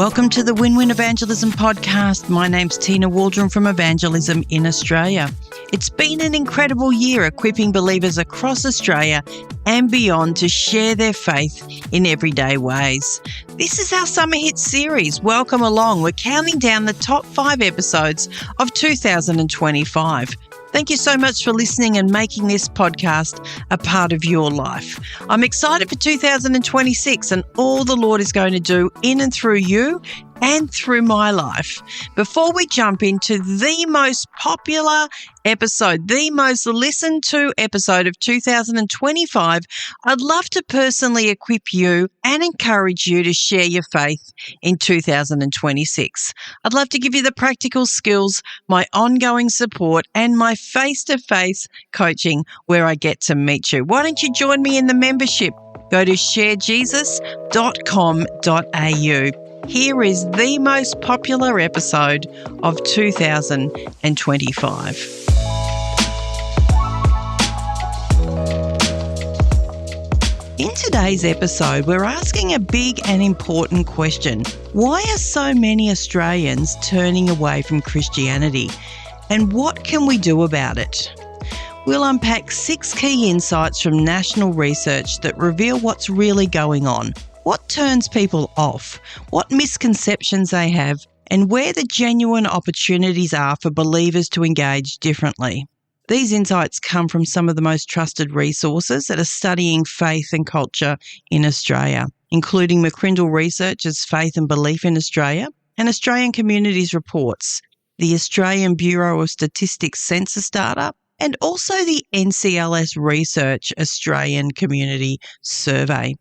Welcome to the Win-Win Evangelism podcast. My name's Tina Waldron from Evangelism in Australia. It's been an incredible year equipping believers across Australia and beyond to share their faith in everyday ways. This is our Summer Hits series. Welcome along. We're counting down the top 5 episodes of 2025. Thank you so much for listening and making this podcast a part of your life. I'm excited for 2026 and all the Lord is going to do in and through you and through my life. Before we jump into the most popular episode, the most listened to episode of 2025, I'd love to personally equip you and encourage you to share your faith in 2026. I'd love to give you the practical skills, my ongoing support, and my face-to-face coaching where I get to meet you. Why don't you join me in the membership? Go to sharejesus.com.au. Here is the most popular episode of 2025. In today's episode, we're asking a big and important question. Why are so many Australians turning away from Christianity? And what can we do about it? We'll unpack 6 key insights from national research that reveal what's really going on. What turns people off, what misconceptions they have, and where the genuine opportunities are for believers to engage differently. These insights come from some of the most trusted resources that are studying faith and culture in Australia, including McCrindle Research's Faith and Belief in Australia and Australian Communities Reports, the Australian Bureau of Statistics Census Data, and also the NCLS Research Australian Community Survey.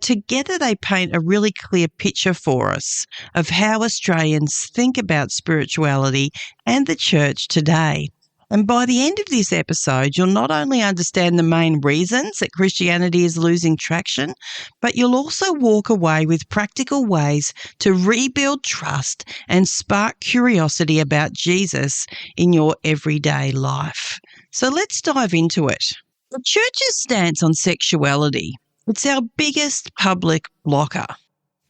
Together they paint a really clear picture for us of how Australians think about spirituality and the church today. And by the end of this episode, you'll not only understand the main reasons that Christianity is losing traction, but you'll also walk away with practical ways to rebuild trust and spark curiosity about Jesus in your everyday life. So let's dive into it. The church's stance on sexuality. It's our biggest public blocker.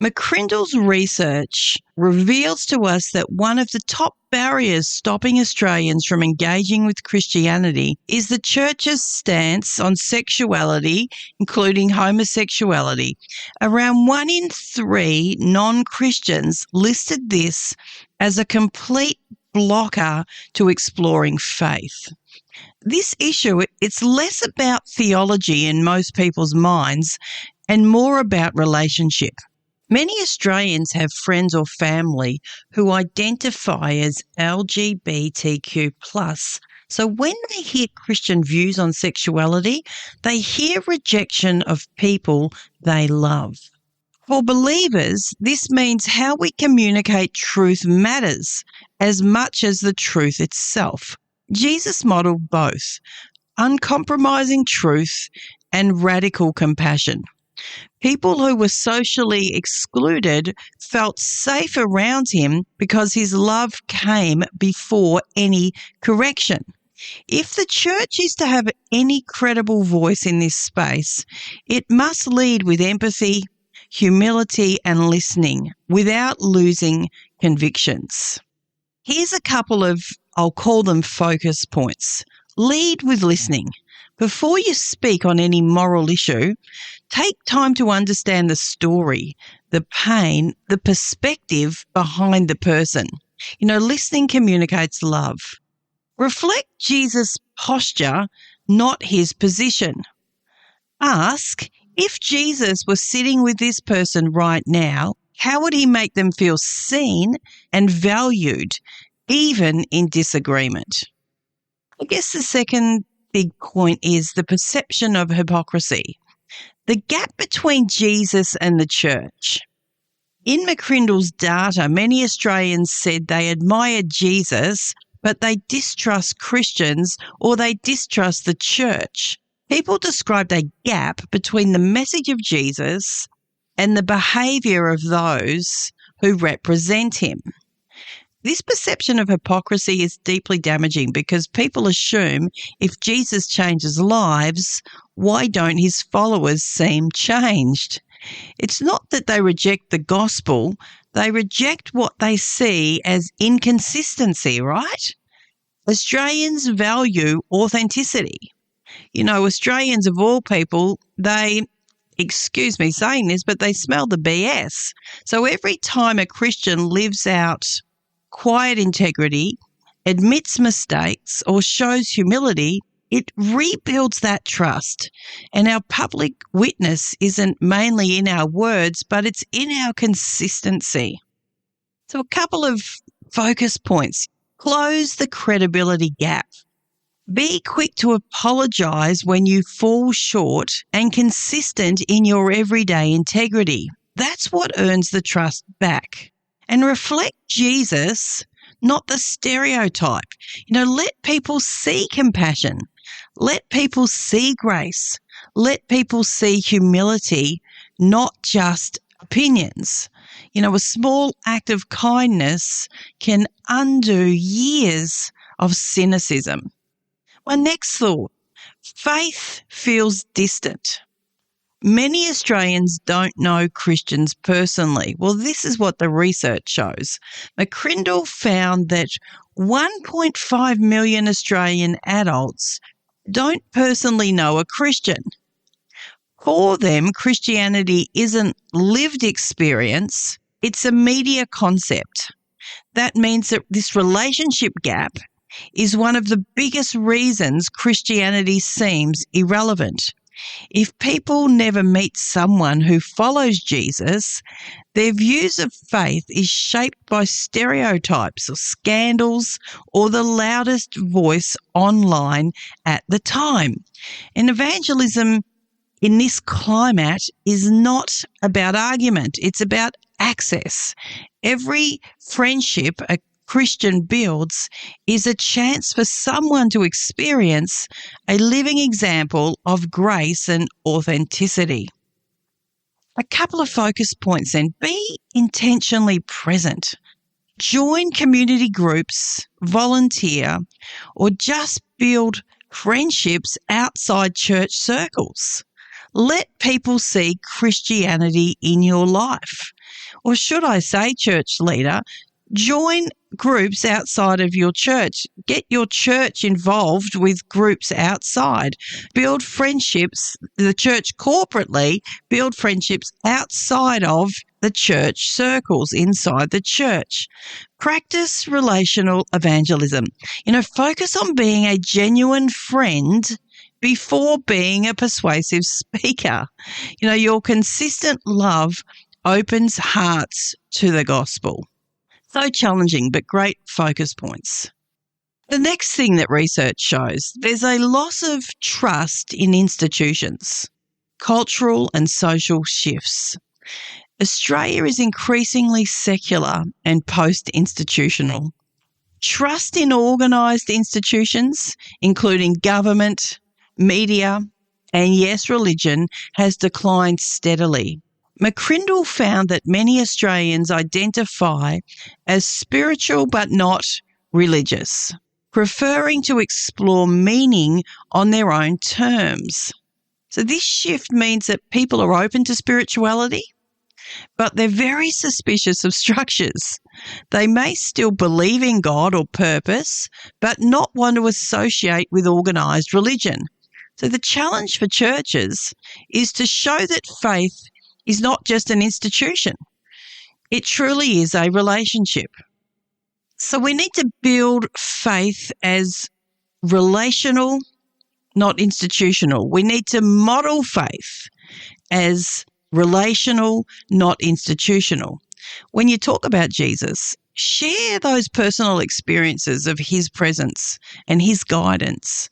McCrindle's research reveals to us that one of the top barriers stopping Australians from engaging with Christianity is the church's stance on sexuality, including homosexuality. Around 1 in 3 non-Christians listed this as a complete blocker to exploring faith. This issue, it's less about theology in most people's minds and more about relationship. Many Australians have friends or family who identify as LGBTQ+. So when they hear Christian views on sexuality, they hear rejection of people they love. For believers, this means how we communicate truth matters as much as the truth itself. Jesus modeled both uncompromising truth and radical compassion. People who were socially excluded felt safe around him because his love came before any correction. If the church is to have any credible voice in this space, it must lead with empathy, humility, and listening without losing convictions. Here's a couple of, I'll call them focus points. Lead with listening. Before you speak on any moral issue, take time to understand the story, the pain, the perspective behind the person. Listening communicates love. Reflect Jesus' posture, not his position. Ask, if Jesus was sitting with this person right now, how would he make them feel seen and valued, even in disagreement? I guess the second big point is the perception of hypocrisy. The gap between Jesus and the church. In McCrindle's data, many Australians said they admired Jesus, but they distrust Christians or they distrust the church. People described a gap between the message of Jesus and the behaviour of those who represent him. This perception of hypocrisy is deeply damaging because people assume if Jesus changes lives, why don't his followers seem changed? It's not that they reject the gospel, they reject what they see as inconsistency, right? Australians value authenticity. Australians of all people, they, excuse me saying this, but they smell the BS. So every time a Christian lives out quiet integrity, admits mistakes, or shows humility, it rebuilds that trust. And our public witness isn't mainly in our words, but it's in our consistency. So a couple of focus points. Close the credibility gap. Be quick to apologise when you fall short and consistent in your everyday integrity. That's what earns the trust back. And reflect Jesus, not the stereotype. Let people see compassion. Let people see grace. Let people see humility, not just opinions. A small act of kindness can undo years of cynicism. My next thought, faith feels distant. Many Australians don't know Christians personally. Well, this is what the research shows. McCrindle found that 1.5 million Australian adults don't personally know a Christian. For them, Christianity isn't lived experience, it's a media concept. That means that this relationship gap is one of the biggest reasons Christianity seems irrelevant. If people never meet someone who follows Jesus, their views of faith is shaped by stereotypes or scandals or the loudest voice online at the time. And evangelism in this climate is not about argument, it's about access. Every friendship a Christian builds is a chance for someone to experience a living example of grace and authenticity. A couple of focus points then. Be intentionally present. Join community groups, volunteer, or just build friendships outside church circles. Let people see Christianity in your life. Or should I say, church leader, join groups outside of your church. Get your church involved with groups outside. Build friendships, the church corporately, build friendships outside of the church circles, inside the church. Practice relational evangelism. Focus on being a genuine friend before being a persuasive speaker. Your consistent love opens hearts to the gospel. So challenging, but great focus points. The next thing that research shows, there's a loss of trust in institutions, cultural and social shifts. Australia is increasingly secular and post-institutional. Trust in organised institutions, including government, media, and yes, religion, has declined steadily. McCrindle found that many Australians identify as spiritual but not religious, preferring to explore meaning on their own terms. So this shift means that people are open to spirituality, but they're very suspicious of structures. They may still believe in God or purpose, but not want to associate with organised religion. So the challenge for churches is to show that faith is not just an institution. It truly is a relationship. So we need to build faith as relational, not institutional. We need to model faith as relational, not institutional. When you talk about Jesus, share those personal experiences of his presence and his guidance,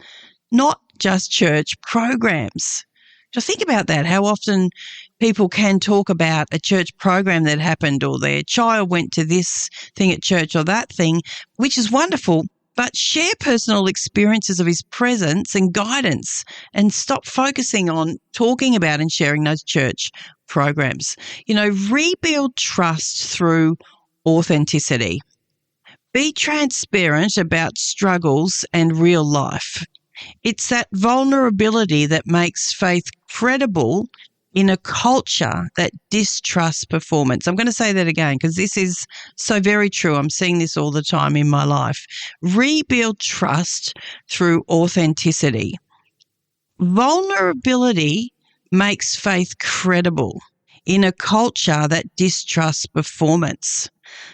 not just church programs. Just think about that, how often people can talk about a church program that happened or their child went to this thing at church or that thing, which is wonderful, but share personal experiences of his presence and guidance and stop focusing on talking about and sharing those church programs. Rebuild trust through authenticity. Be transparent about struggles and real life. It's that vulnerability that makes faith credible in a culture that distrusts performance. I'm going to say that again because this is so very true. I'm seeing this all the time in my life. Rebuild trust through authenticity. Vulnerability makes faith credible in a culture that distrusts performance.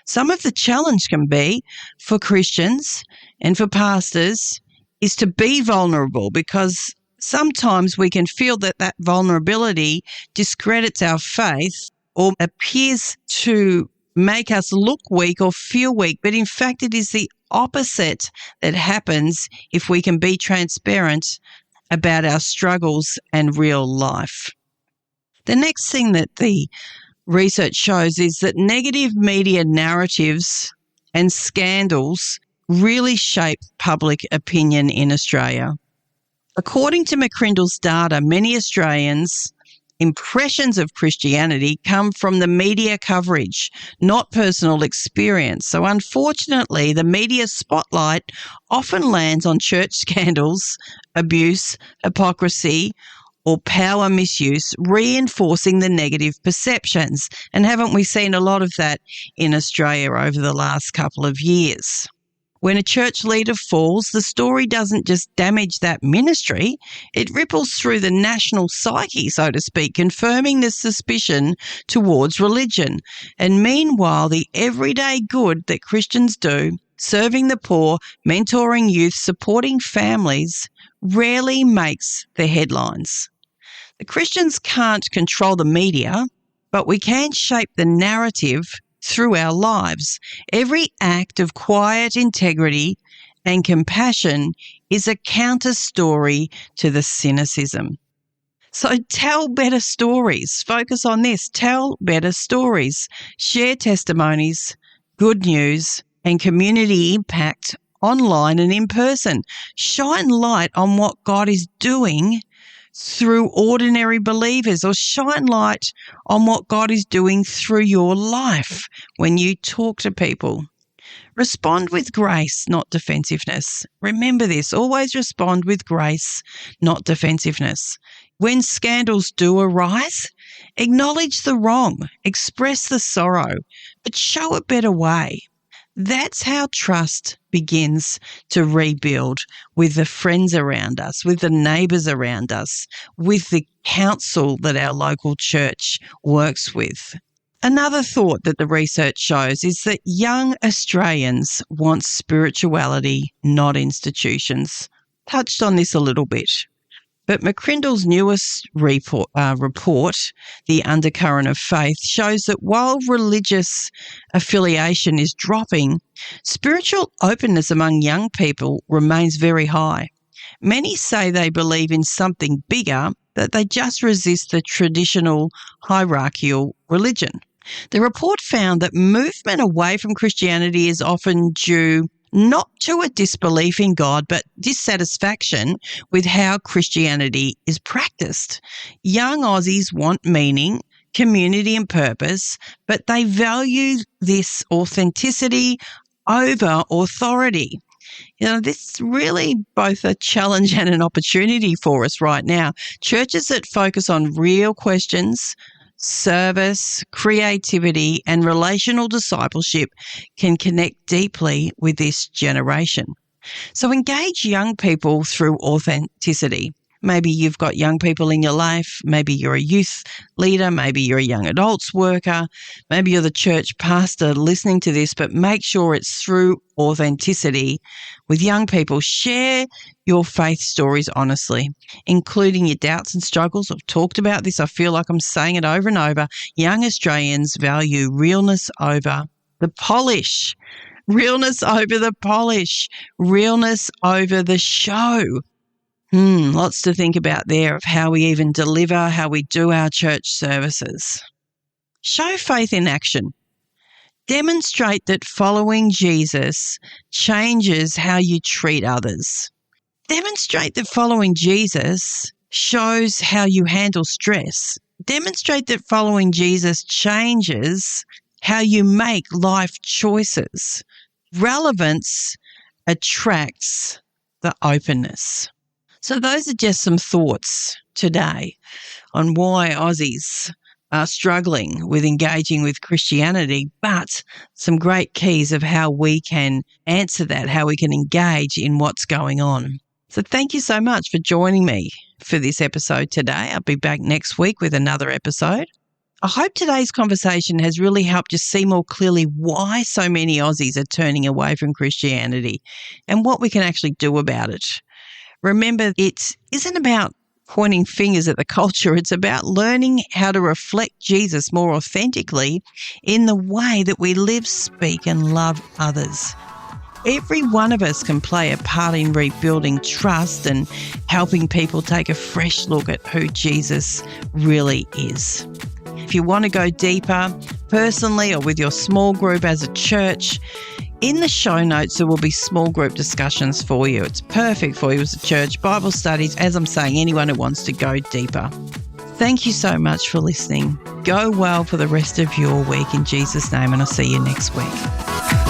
Some of the challenge can be for Christians and for pastors is to be vulnerable, because sometimes we can feel that that vulnerability discredits our faith or appears to make us look weak or feel weak. But in fact, it is the opposite that happens if we can be transparent about our struggles and real life. The next thing that the research shows is that negative media narratives and scandals really shape public opinion in Australia. According to McCrindle's data, many Australians' impressions of Christianity come from the media coverage, not personal experience. So unfortunately, the media spotlight often lands on church scandals, abuse, hypocrisy, or power misuse, reinforcing the negative perceptions. And haven't we seen a lot of that in Australia over the last couple of years? When a church leader falls, the story doesn't just damage that ministry, it ripples through the national psyche, so to speak, confirming the suspicion towards religion. And meanwhile, the everyday good that Christians do, serving the poor, mentoring youth, supporting families, rarely makes the headlines. The Christians can't control the media, but we can shape the narrative through our lives. Every act of quiet integrity and compassion is a counter story to the cynicism. So tell better stories. Focus on this. Tell better stories. Share testimonies, good news, and community impact online and in person. Shine light on what God is doing through ordinary believers, or shine light on what God is doing through your life when you talk to people. Respond with grace, not defensiveness. Remember this, always respond with grace, not defensiveness. When scandals do arise, acknowledge the wrong, express the sorrow, but show a better way. That's how trust begins to rebuild with the friends around us, with the neighbours around us, with the council that our local church works with. Another thought that the research shows is that young Australians want spirituality, not institutions. Touched on this a little bit. But McCrindle's newest report, The Undercurrent of Faith, shows that while religious affiliation is dropping, spiritual openness among young people remains very high. Many say they believe in something bigger, that they just resist the traditional hierarchical religion. The report found that movement away from Christianity is often due not to a disbelief in God, but dissatisfaction with how Christianity is practiced. Young Aussies want meaning, community and purpose, but they value this authenticity over authority. You know, this is really both a challenge and an opportunity for us right now. Churches that focus on real questions, service, creativity, and relational discipleship can connect deeply with this generation. So engage young people through authenticity. Maybe you've got young people in your life. Maybe you're a youth leader. Maybe you're a young adults worker. Maybe you're the church pastor listening to this, but make sure it's through authenticity with young people. Share your faith stories honestly, including your doubts and struggles. I've talked about this. I feel like I'm saying it over and over. Young Australians value realness over the polish. Realness over the polish. Realness over the show. Lots to think about there of how we even deliver, how we do our church services. Show faith in action. Demonstrate that following Jesus changes how you treat others. Demonstrate that following Jesus shows how you handle stress. Demonstrate that following Jesus changes how you make life choices. Relevance attracts the openness. So those are just some thoughts today on why Aussies are struggling with engaging with Christianity, but some great keys of how we can answer that, how we can engage in what's going on. So thank you so much for joining me for this episode today. I'll be back next week with another episode. I hope today's conversation has really helped you see more clearly why so many Aussies are turning away from Christianity and what we can actually do about it. Remember, it isn't about pointing fingers at the culture. It's about learning how to reflect Jesus more authentically in the way that we live, speak, and love others. Every one of us can play a part in rebuilding trust and helping people take a fresh look at who Jesus really is. If you want to go deeper, personally or with your small group as a church, in the show notes there will be small group discussions for you. It's perfect for you as a church, Bible studies, as I'm saying, anyone who wants to go deeper. Thank you so much for listening. Go well for the rest of your week in Jesus' name, and I'll see you next week.